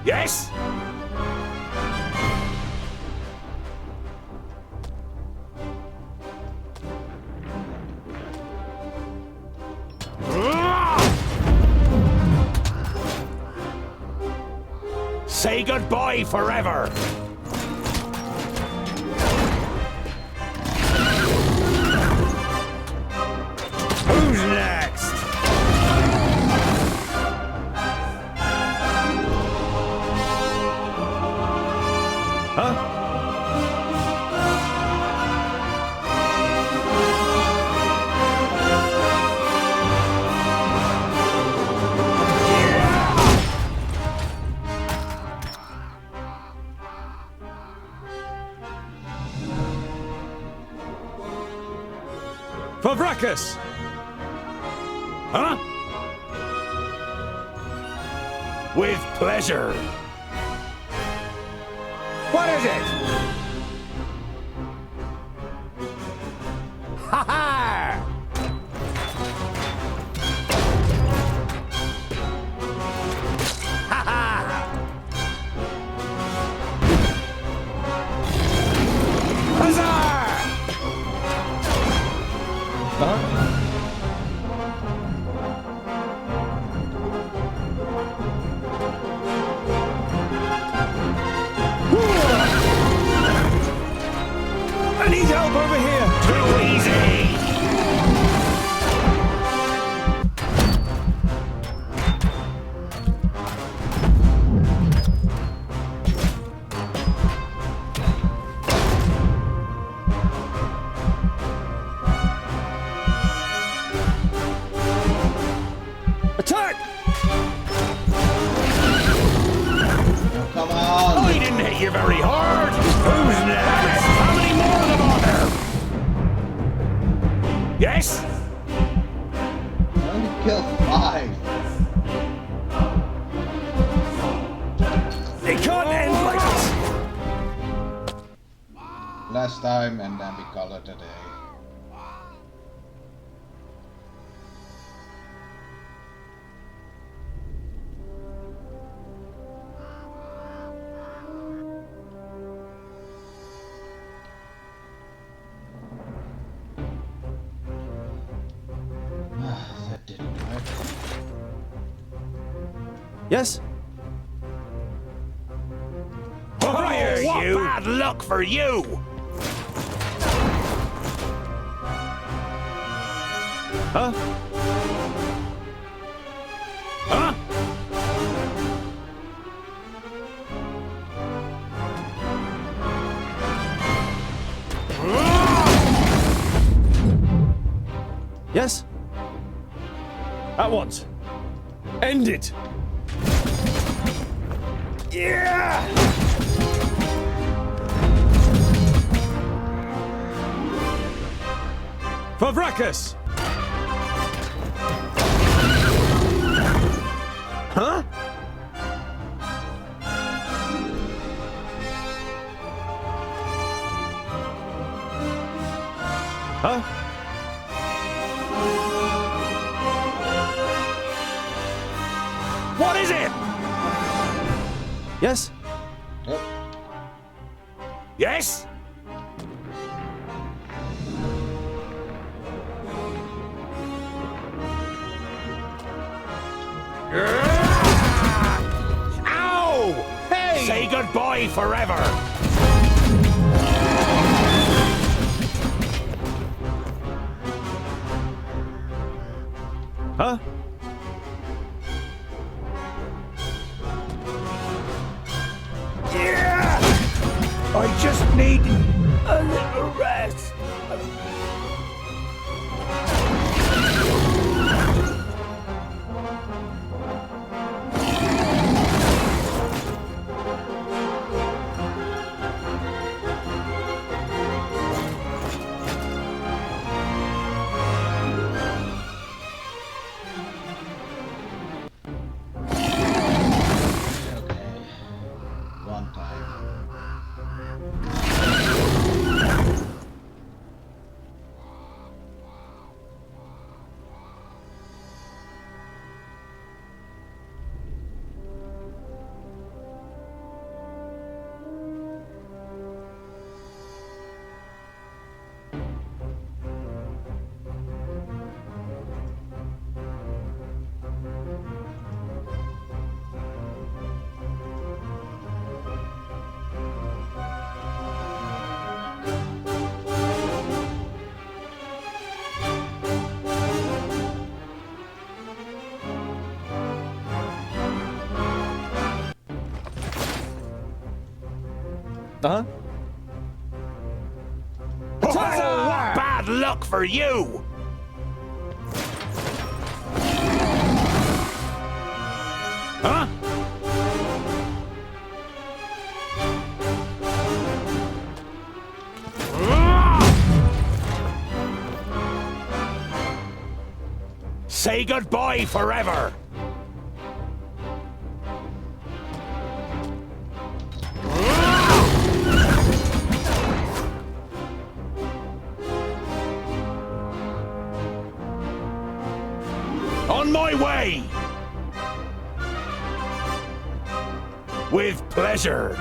Yes? Say goodbye forever. Who's next? Huh? Vavrakas! Huh? With pleasure. What is it? Ha ha! Ha ha! Huzzah! I need help over here! Too easy. It can't end like this! Last time, and then we call it a day. That didn't work. Yes? Oh, what bad luck for you! Huh? Huh? Yes? At once. End it! Yeah! For Vracus! Huh? Huh? What is it? Yes? Yep. Yes? Ow! Hey! Say goodbye forever! Huh? Yeah! I just need a little rest. Okay. One time. Uh-huh. Oh, what bad luck for you! Huh? Say goodbye forever! On my way! With pleasure!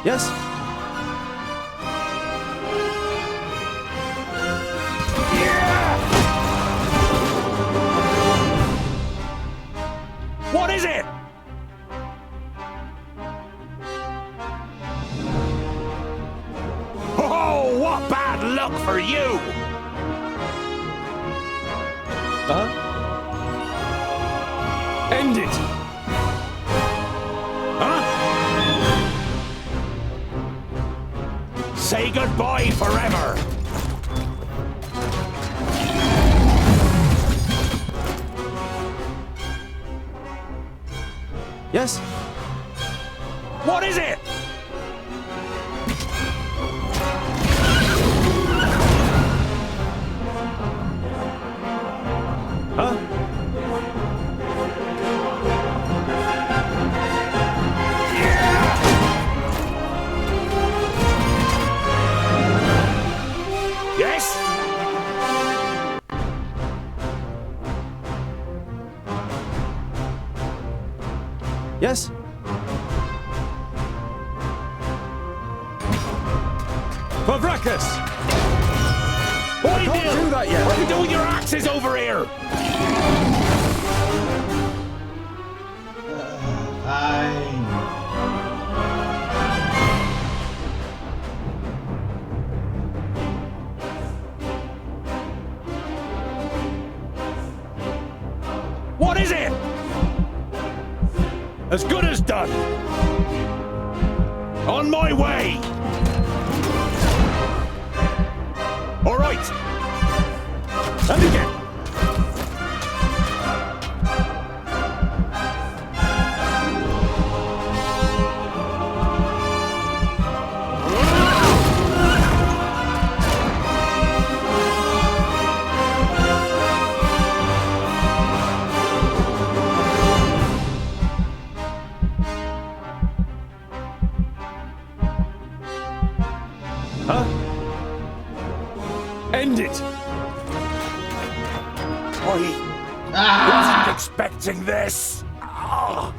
Yes? What is it? Oh, what bad luck for you! Uh-huh. End it! Huh? Say goodbye forever! Yes? What is it? Yes? For Vracus! What are you Can't doing? do that yet. What are you doing with your axes over here? Fine. What is it? As good as done. On my way. All right. And again. Huh? End it! I wasn't expecting this. Ah.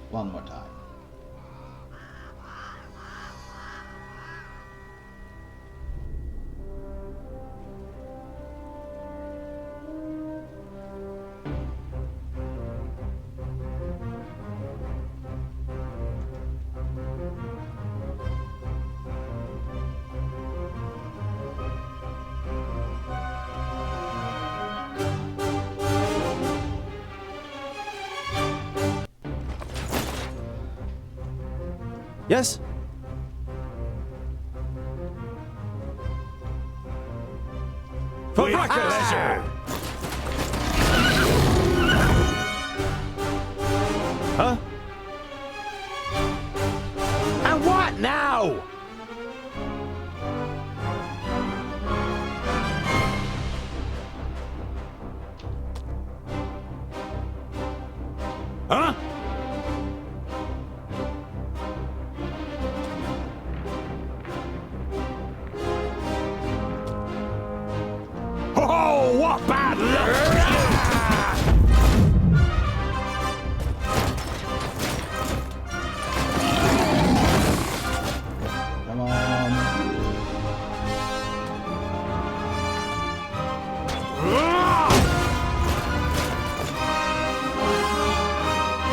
One more time. Yes? For With Vracus! pleasure. Huh? And what now? Huh? Oh, what bad luck! Come on.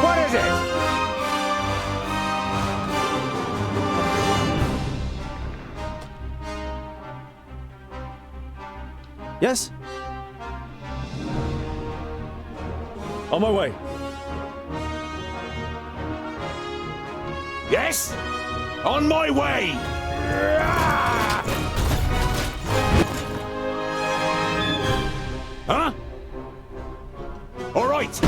What is it? Yes? On my way. Yes? On my way! Huh? All right.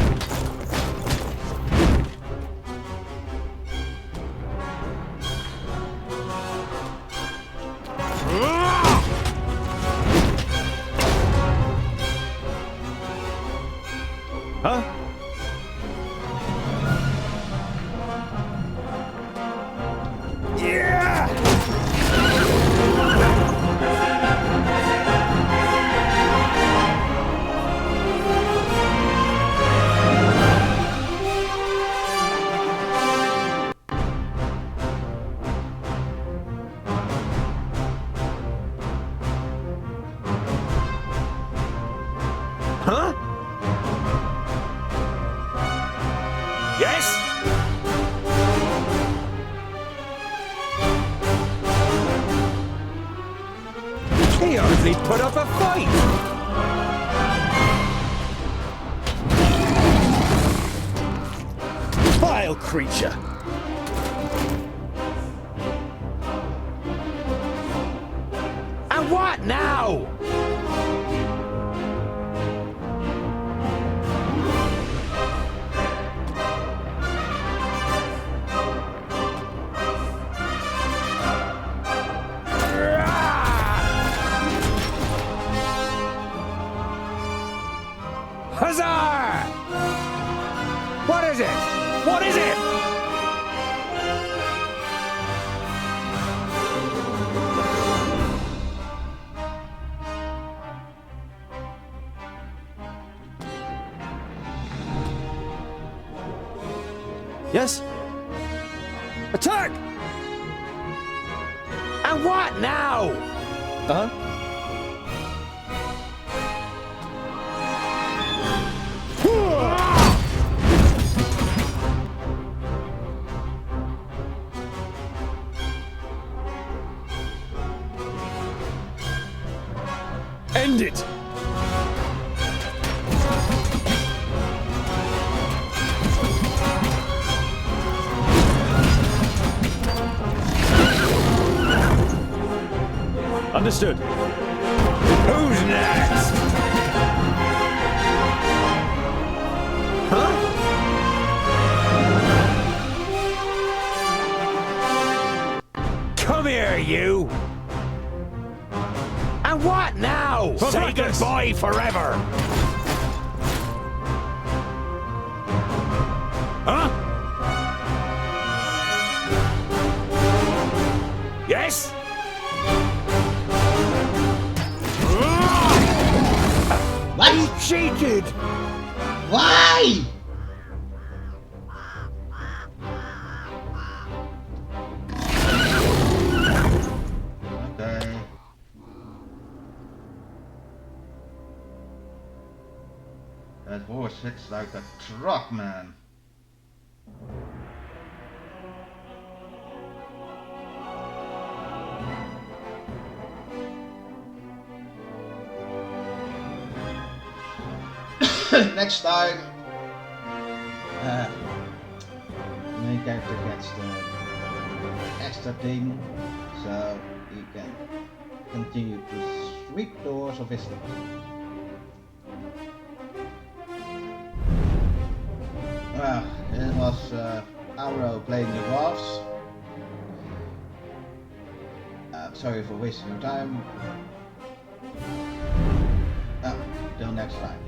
Huh? Huh? Yes? He hardly put up a fight. Vile creature! And what now? Huzzah! What is it? Yes? Attack! And what now? Uh-huh. End it! Understood. Who's next? Huh? Come here, you! And what now? Say goodbye forever! Huh? Yes? What? He cheated! Why? Okay. That horse hits like a truck, man. Next time, the main character gets the extra thing, so he can continue to sweep doors of his life. Well, it was Ouro playing the Dwarves. Sorry for wasting your time. Till next time.